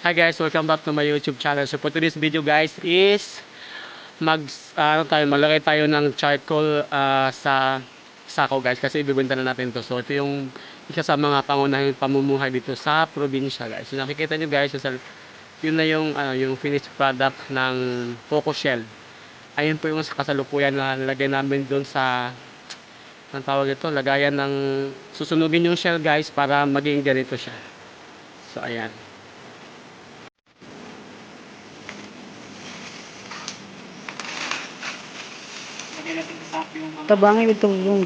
Hi guys, welcome back to my YouTube channel. So for today's video guys is maglagay tayo ng charcoal sa sako guys kasi ibebenta na natin to. So ito yung isa sa mga pangunahing pamumuhay dito sa probinsya guys. So nakikita nyo guys, yun na yung finished product ng Poco Shell. Ayun po yung kasalukuyan na nilagay namin doon sa ang tawag ito, lagayan ng susunugin yung shell guys para maging ganito siya. So ayan. Lagyan natin sa yung mga Tabangin ito yung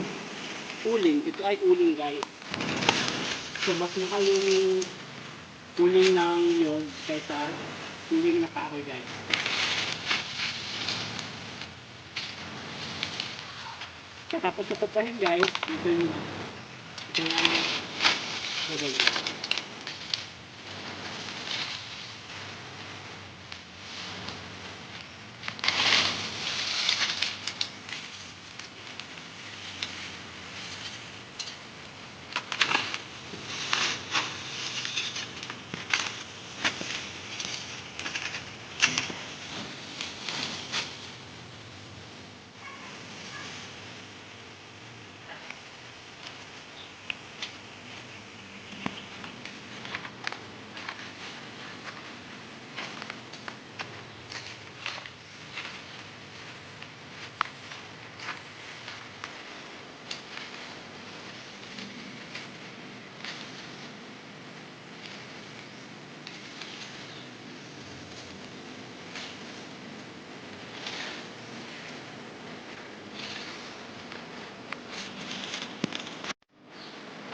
uling. Ito ay uling guys. So mas mahal yung uling ng yun kaysa uling na kahoy guys. Tapos ito pa rin guys. Ito yung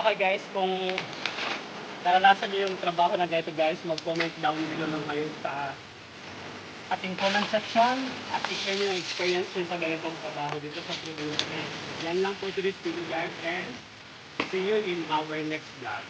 okay guys, kung naranasan niyo yung trabaho na ganito guys, mag-comment down below lang kayo sa ating comment section at i-share niyo yung experience niyo sa ganitong trabaho dito sa probinsya. Yan lang po today's video guys and see you in our next vlog.